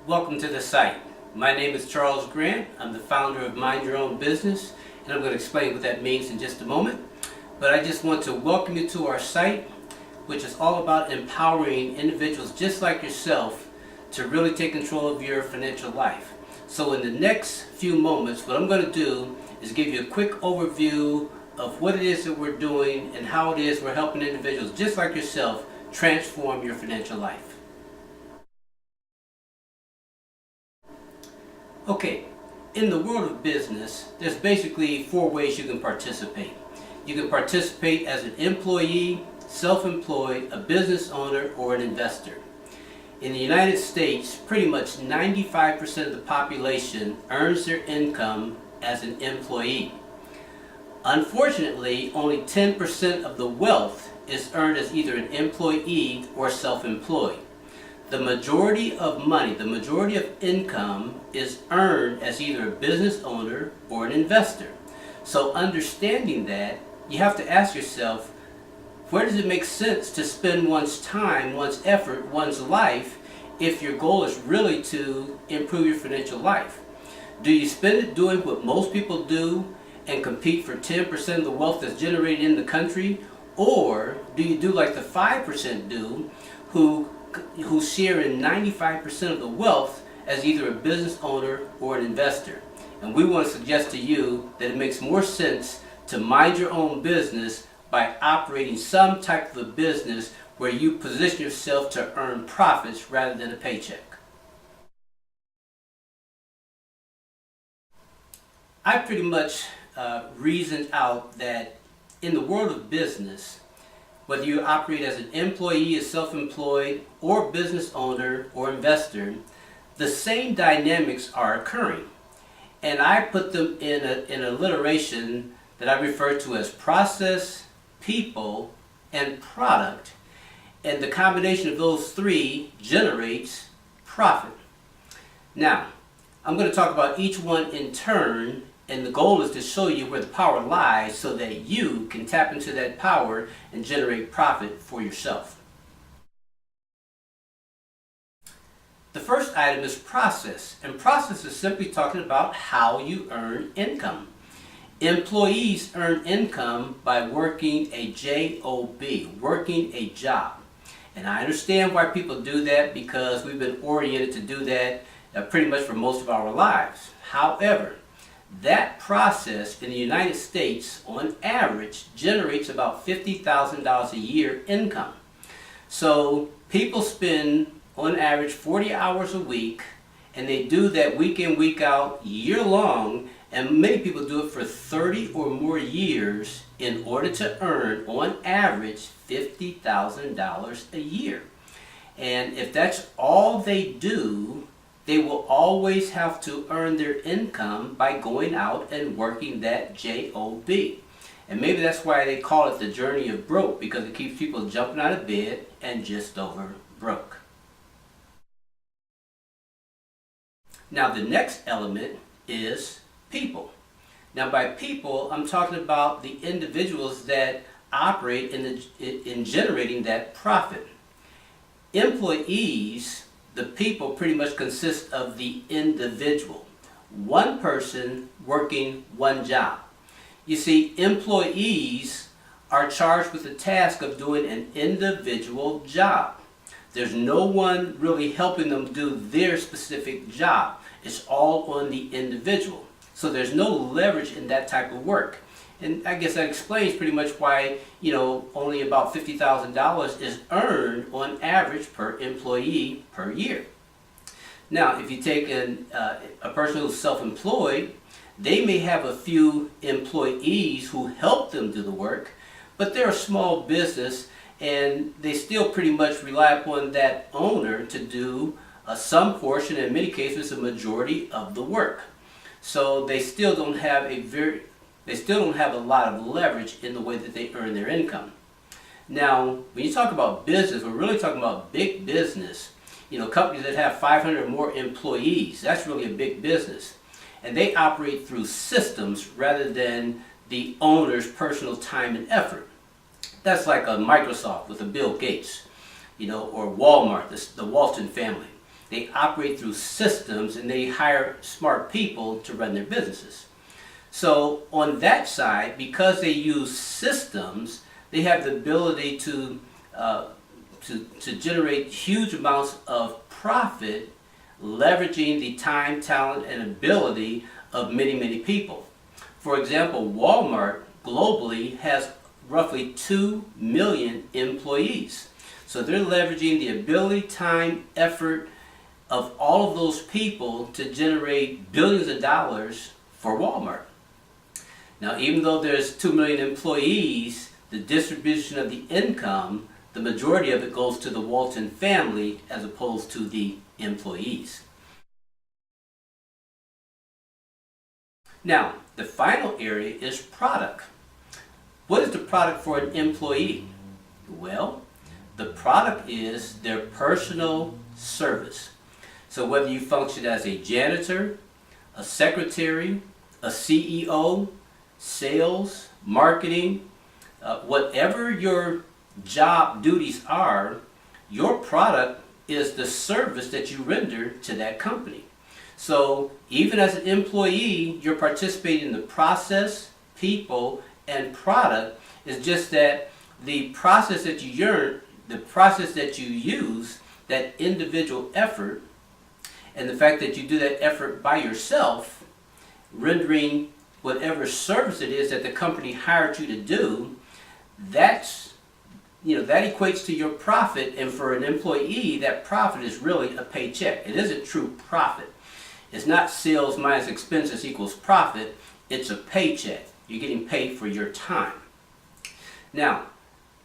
Welcome to the site. My name is Charles Grant. I'm the founder of Mind Your Own Business, and I'm going to explain what that means in just a moment. But I just want to welcome you to our site, which is all about empowering individuals just like yourself to really take control of your financial life. So in the next few moments, what I'm going to do is give you a quick overview of what it is that we're doing and how it is we're helping individuals just like yourself transform your financial life. Okay, in the world of business, there's basically 4 ways you can participate. You can participate as an employee, self-employed, a business owner, or an investor. In the United States, pretty much 95% of the population earns their income as an employee. Unfortunately, only 10% of the wealth is earned as either an employee or self-employed. The majority of money, the majority of income is earned as either a business owner or an investor. So understanding that, you have to ask yourself, where does it make sense to spend one's time, one's effort, one's life if your goal is really to improve your financial life? Do you spend it doing what most people do and compete for 10% of the wealth that's generated in the country? Or do you do like the 5% do who share in 95% of the wealth as either a business owner or an investor? And we want to suggest to you that it makes more sense to mind your own business by operating some type of a business where you position yourself to earn profits rather than a paycheck. I pretty much reasoned out that in the world of business, whether you operate as an employee, a self-employed, or business owner or investor, the same dynamics are occurring. And I put them in an alliteration that I refer to as process, people, and product. And the combination of those 3 generates profit. Now, I'm going to talk about each one in turn, and the goal is to show you where the power lies so that you can tap into that power and generate profit for yourself. The first item is process, and process is simply talking about how you earn income. Employees earn income by working a job, working a job. And I understand why people do that because we've been oriented to do that pretty much for most of our lives. However, that process in the United States, on average, generates about $50,000 a year income. So people spend, on average, 40 hours a week, and they do that week in, week out, year long, and many people do it for 30 or more years in order to earn, on average, $50,000 a year. And if that's all they do, they will always have to earn their income by going out and working that job. And maybe that's why they call it the journey of broke, because it keeps people jumping out of bed and just over broke. Now the next element is people. Now by people, I'm talking about the individuals that operate in generating that profit. Employees, the people, pretty much consist of the individual. One person working one job. You see, employees are charged with the task of doing an individual job. There's no one really helping them do their specific job. It's all on the individual. So there's no leverage in that type of work. And I guess that explains pretty much why, only about $50,000 is earned on average per employee per year. Now, if you take a person who's self-employed, they may have a few employees who help them do the work, but they're a small business and they still pretty much rely upon that owner to do some portion, in many cases, a majority of the work. So they still don't have a lot of leverage in the way that they earn their income. Now, when you talk about business, we're really talking about big business. Companies that have 500 or more employees, that's really a big business. And they operate through systems rather than the owner's personal time and effort. That's like a Microsoft with a Bill Gates, or Walmart, the Walton family. they operate through systems and they hire smart people to run their businesses. So on that side, because they use systems, they have the ability to generate huge amounts of profit, leveraging the time, talent, and ability of many, many people. For example, Walmart globally has roughly 2 million employees. So they're leveraging the ability, time, effort of all of those people to generate billions of dollars for Walmart. Now, even though there's 2 million employees, the distribution of the income, the majority of it goes to the Walton family as opposed to the employees. Now, the final area is product. What is the product for an employee? Well, the product is their personal service. So whether you function as a janitor, a secretary, a CEO, sales, marketing, whatever your job duties are, your product is the service that you render to that company. So even as an employee, you're participating in the process, people, and product. It's just that the process that you use, that individual effort, and the fact that you do that effort by yourself, rendering whatever service it is that the company hired you to do, that equates to your profit. And for an employee, that profit is really a paycheck. It isn't true profit. It's not sales minus expenses equals profit. It's a paycheck. You're getting paid for your time. Now,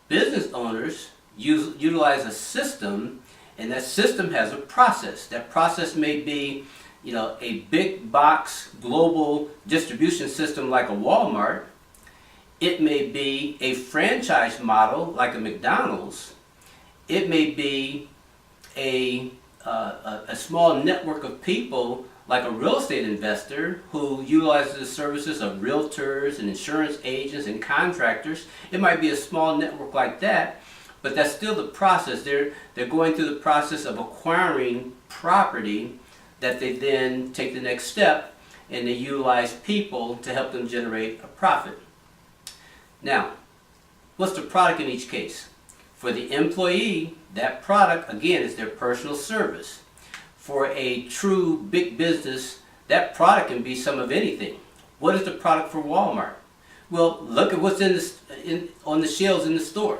business owners utilize a system, and that system has a process. That process may be, a big box global distribution system like a Walmart. It may be a franchise model like a McDonald's. It may be a small network of people like a real estate investor who utilizes the services of realtors and insurance agents and contractors. It might be a small network like that, but that's still the process. They're going through the process of acquiring property that they then take the next step, and they utilize people to help them generate a profit. Now, what's the product in each case? For the employee, that product, again, is their personal service. For a true big business, that product can be some of anything. What is the product for Walmart? Well, look at what's on the shelves in the store.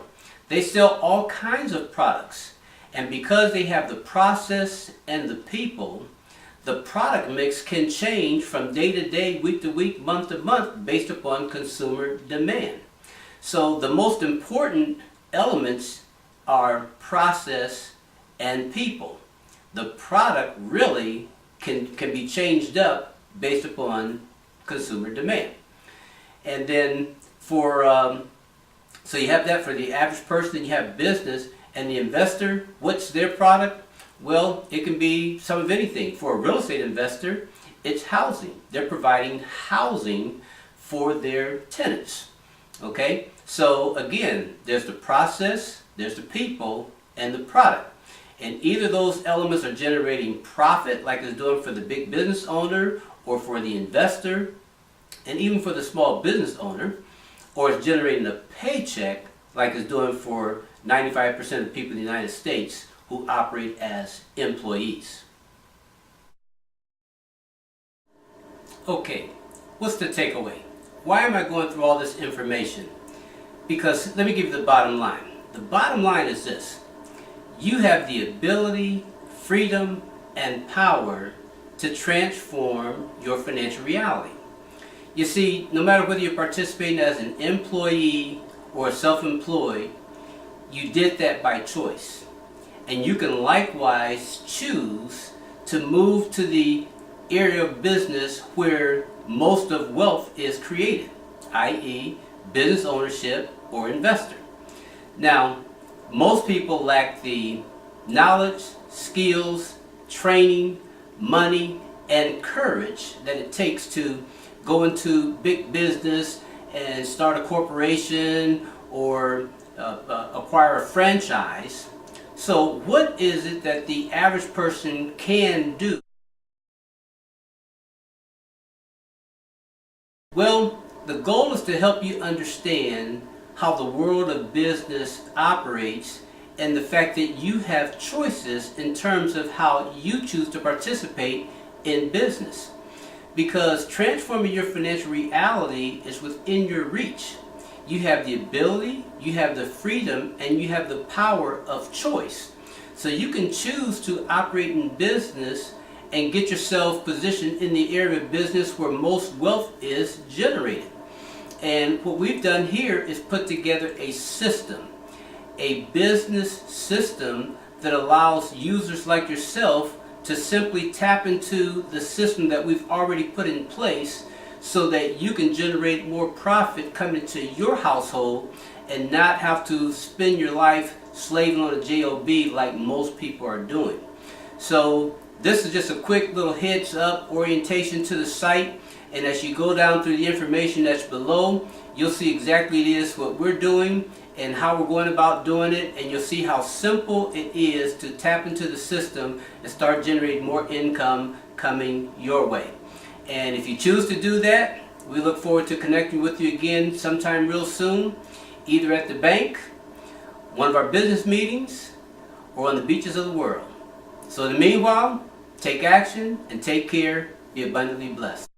They sell all kinds of products. And because they have the process and the people, the product mix can change from day to day, week to week, month to month, based upon consumer demand. So the most important elements are process and people. The product really can be changed up based upon consumer demand. And then so you have that for the average person. You have business and the investor. What's their product? Well, it can be some of anything. For a real estate investor, it's housing. They're providing housing for their tenants. Okay? So again, there's the process, there's the people, and the product. And either those elements are generating profit, like it's doing for the big business owner, or for the investor, and even for the small business owner, or it's generating a paycheck, like it's doing for 95% of the people in the United States who operate as employees. Okay, what's the takeaway? Why am I going through all this information? Because let me give you the bottom line. The bottom line is this. You have the ability, freedom, and power to transform your financial reality. You see, no matter whether you're participating as an employee or self-employed, you did that by choice. And you can likewise choose to move to the area of business where most of wealth is created, i.e., business ownership or investor. Now, most people lack the knowledge, skills, training, money, and courage that it takes to go into big business and start a corporation or acquire a franchise. So what is it that the average person can do? Well, the goal is to help you understand how the world of business operates and the fact that you have choices in terms of how you choose to participate in business. Because transforming your financial reality is within your reach. You have the ability, you have the freedom, and you have the power of choice. So you can choose to operate in business and get yourself positioned in the area of business where most wealth is generated. And what we've done here is put together a system, a business system that allows users like yourself to simply tap into the system that we've already put in place so that you can generate more profit coming into your household and not have to spend your life slaving on a JOB like most people are doing. So this is just a quick little heads up orientation to the site, and as you go down through the information that's below, you'll see exactly it is what we're doing and how we're going about doing it, and you'll see how simple it is to tap into the system and start generating more income coming your way. And if you choose to do that, we look forward to connecting with you again sometime real soon, either at the bank, one of our business meetings, or on the beaches of the world. So in the meanwhile, take action and take care. Be abundantly blessed.